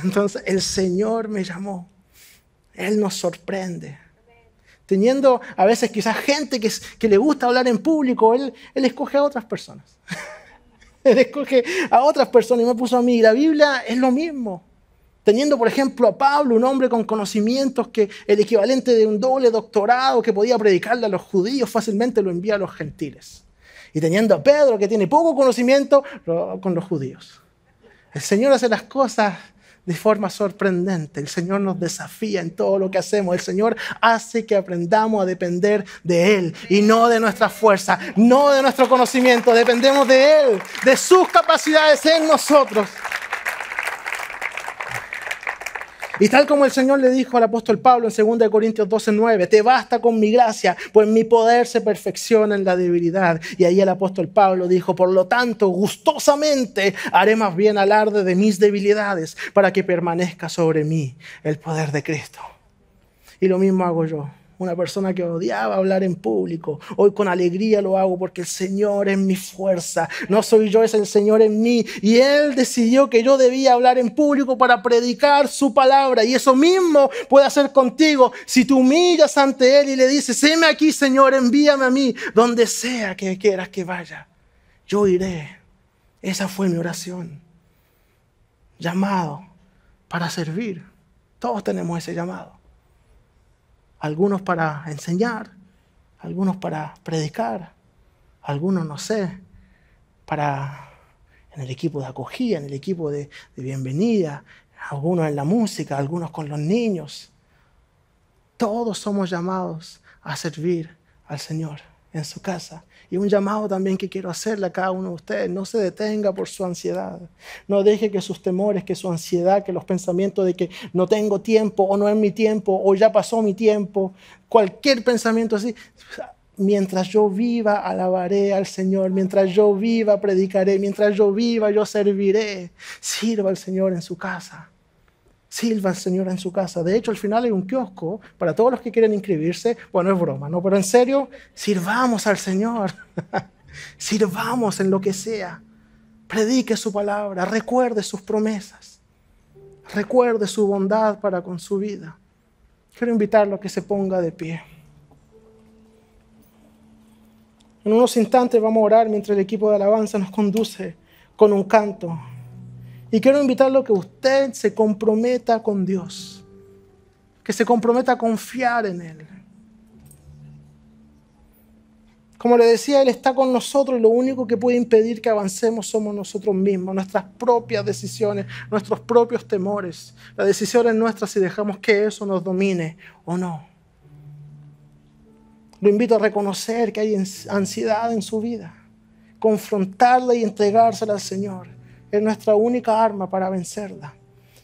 Entonces, el Señor me llamó. Él nos sorprende. Teniendo a veces quizás gente que le gusta hablar en público, Él escoge a otras personas. Él escoge a otras personas y me puso a mí. La Biblia es lo mismo. Teniendo, por ejemplo, a Pablo, un hombre con conocimientos, que el equivalente de un doble doctorado, que podía predicarle a los judíos, fácilmente lo envía a los gentiles. Y teniendo a Pedro, que tiene poco conocimiento, con los judíos. El Señor hace las cosas de forma sorprendente. El Señor nos desafía en todo lo que hacemos. El Señor hace que aprendamos a depender de Él y no de nuestra fuerza, no de nuestro conocimiento. Dependemos de Él, de sus capacidades en nosotros. Y tal como el Señor le dijo al apóstol Pablo en 2 Corintios 12:9, te basta con mi gracia, pues mi poder se perfecciona en la debilidad. Y ahí el apóstol Pablo dijo: por lo tanto, gustosamente haré más bien alarde de mis debilidades para que permanezca sobre mí el poder de Cristo. Y lo mismo hago yo. Una persona que odiaba hablar en público, hoy con alegría lo hago porque el Señor es mi fuerza. No soy yo, es el Señor en mí. Y Él decidió que yo debía hablar en público para predicar su palabra. Y eso mismo puede hacer contigo si te humillas ante Él y le dices: heme aquí, Señor, envíame a mí, donde sea que quieras que vaya. Yo iré. Esa fue mi oración. Llamado para servir. Todos tenemos ese llamado. Algunos para enseñar, algunos para predicar, algunos, no sé, en el equipo de acogida, en el equipo de bienvenida, algunos en la música, algunos con los niños. Todos somos llamados a servir al Señor en su casa. Y un llamado también que quiero hacerle a cada uno de ustedes: no se detenga por su ansiedad. No deje que sus temores, que su ansiedad, que los pensamientos de que no tengo tiempo, o no es mi tiempo, o ya pasó mi tiempo, cualquier pensamiento así. Mientras yo viva, alabaré al Señor. Mientras yo viva, predicaré. Mientras yo viva, yo serviré. Sirva al Señor en su casa. Sirva al Señor en su casa. De hecho, al final hay un kiosco para todos los que quieren inscribirse. Bueno, es broma, ¿no? Pero en serio, sirvamos al Señor. Sirvamos en lo que sea. Predique su palabra. Recuerde sus promesas. Recuerde su bondad para con su vida. Quiero invitarlo a que se ponga de pie. En unos instantes vamos a orar mientras el equipo de alabanza nos conduce con un canto. Y quiero invitarlo a que usted se comprometa con Dios, que se comprometa a confiar en Él. Como le decía, Él está con nosotros y lo único que puede impedir que avancemos somos nosotros mismos, nuestras propias decisiones, nuestros propios temores. La decisión es nuestra si dejamos que eso nos domine o no. Lo invito a reconocer que hay ansiedad en su vida, confrontarla y entregársela al Señor. Es nuestra única arma para vencerla.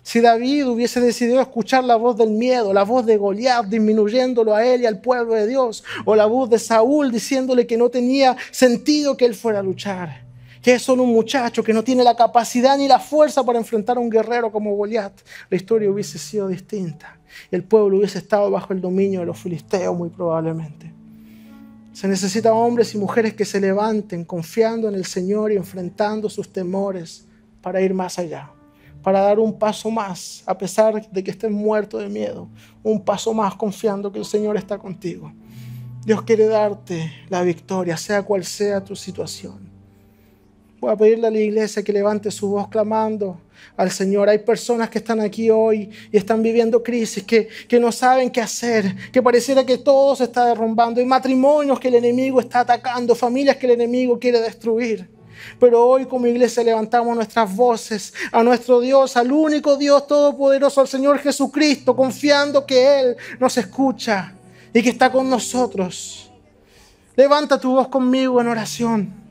Si David hubiese decidido escuchar la voz del miedo, la voz de Goliat disminuyéndolo a él y al pueblo de Dios, o la voz de Saúl diciéndole que no tenía sentido que él fuera a luchar, que es solo un muchacho que no tiene la capacidad ni la fuerza para enfrentar a un guerrero como Goliat, la historia hubiese sido distinta. El pueblo hubiese estado bajo el dominio de los filisteos muy probablemente. Se necesitan hombres y mujeres que se levanten confiando en el Señor y enfrentando sus temores para ir más allá, para dar un paso más, a pesar de que estés muerto de miedo, un paso más confiando que el Señor está contigo. Dios quiere darte la victoria, sea cual sea tu situación. Voy a pedirle a la iglesia que levante su voz clamando al Señor. Hay personas que están aquí hoy y están viviendo crisis, que no saben qué hacer, que pareciera que todo se está derrumbando. Hay matrimonios que el enemigo está atacando, familias que el enemigo quiere destruir. Pero hoy como iglesia levantamos nuestras voces a nuestro Dios, al único Dios todopoderoso, al Señor Jesucristo, confiando que Él nos escucha y que está con nosotros. Levanta tu voz conmigo en oración.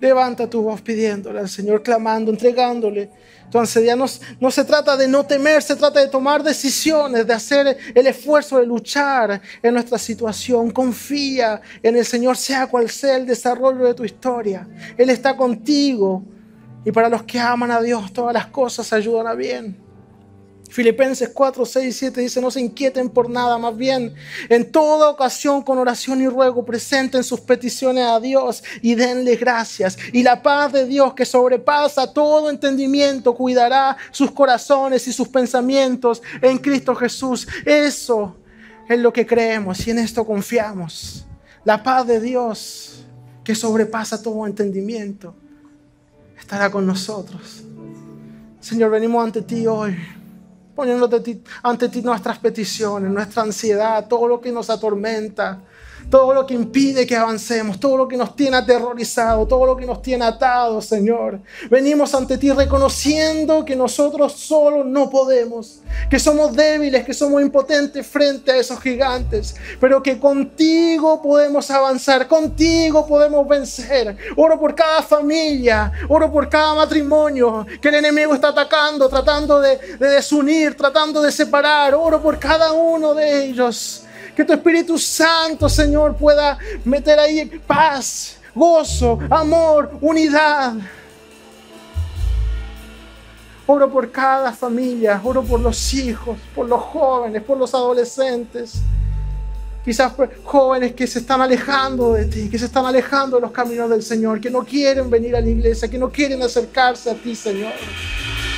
Levanta tu voz pidiéndole al Señor, clamando, entregándole tu ansiedad. No se trata de no temer, se trata de tomar decisiones, de hacer el esfuerzo de luchar en nuestra situación. Confía en el Señor, sea cual sea el desarrollo de tu historia. Él está contigo. Y para los que aman a Dios, todas las cosas ayudan a bien. Filipenses 4, 6 y 7 dice: no se inquieten por nada, más bien en toda ocasión con oración y ruego presenten sus peticiones a Dios y denle gracias. Y la paz de Dios, que sobrepasa todo entendimiento, cuidará sus corazones y sus pensamientos en Cristo Jesús. Eso es lo que creemos y en esto confiamos. La paz de Dios, que sobrepasa todo entendimiento, estará con nosotros. Señor, venimos ante ti hoy, poniendo ante ti nuestras peticiones, nuestra ansiedad, todo lo que nos atormenta, todo lo que impide que avancemos, todo lo que nos tiene aterrorizado, todo lo que nos tiene atados, Señor. Venimos ante ti reconociendo que nosotros solos no podemos, que somos débiles, que somos impotentes frente a esos gigantes, pero que contigo podemos avanzar, contigo podemos vencer. Oro por cada familia, oro por cada matrimonio que el enemigo está atacando, tratando de desunir, tratando de separar. Oro por cada uno de ellos. Que tu Espíritu Santo, Señor, pueda meter ahí paz, gozo, amor, unidad. Oro por cada familia, oro por los hijos, por los jóvenes, por los adolescentes. Quizás jóvenes que se están alejando de ti, que se están alejando de los caminos del Señor, que no quieren venir a la iglesia, que no quieren acercarse a ti, Señor.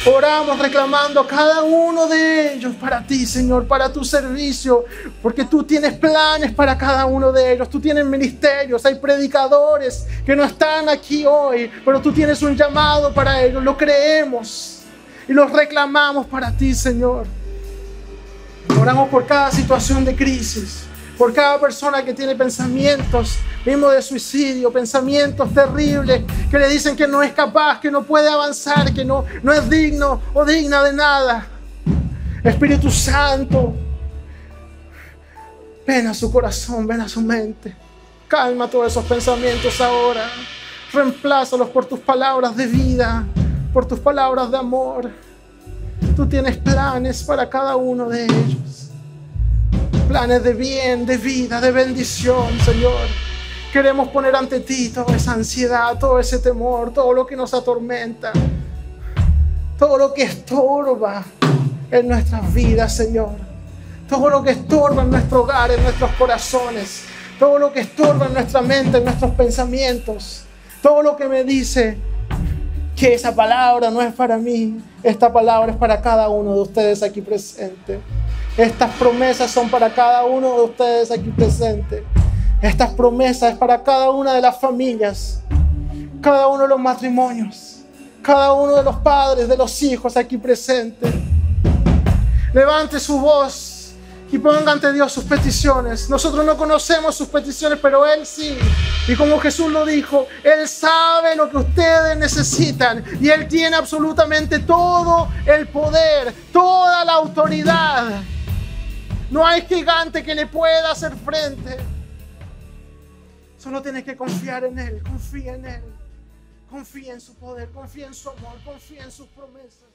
Oramos reclamando a cada uno de ellos para ti, Señor, para tu servicio, porque tú tienes planes para cada uno de ellos. Tú tienes ministerios, hay predicadores que no están aquí hoy, pero tú tienes un llamado para ellos. Lo creemos y los reclamamos para ti, Señor. Oramos por cada situación de crisis, por cada persona que tiene pensamientos mismo de suicidio, pensamientos terribles que le dicen que no es capaz, que no puede avanzar, que no es digno o digna de nada. Espíritu Santo, ven a su corazón, ven a su mente. Calma todos esos pensamientos ahora. Reemplázalos por tus palabras de vida, por tus palabras de amor. Tú tienes planes para cada uno de ellos. Planes de bien, de vida, de bendición, Señor. Queremos poner ante ti toda esa ansiedad, todo ese temor, todo lo que nos atormenta, todo lo que estorba en nuestras vidas, Señor. Todo lo que estorba en nuestro hogar, en nuestros corazones, todo lo que estorba en nuestra mente, en nuestros pensamientos, todo lo que me dice que esa palabra no es para mí. Esta palabra es para cada uno de ustedes aquí presentes. Estas promesas son para cada uno de ustedes aquí presentes. Estas promesas es para cada una de las familias, cada uno de los matrimonios, cada uno de los padres, de los hijos aquí presentes. Levante su voz y ponga ante Dios sus peticiones. Nosotros no conocemos sus peticiones, pero Él sí. Y como Jesús lo dijo, Él sabe lo que ustedes necesitan. Y Él tiene absolutamente todo el poder, toda la autoridad. No hay gigante que le pueda hacer frente. Solo tienes que confiar en Él. Confía en Él. Confía en su poder, confía en su amor, confía en sus promesas.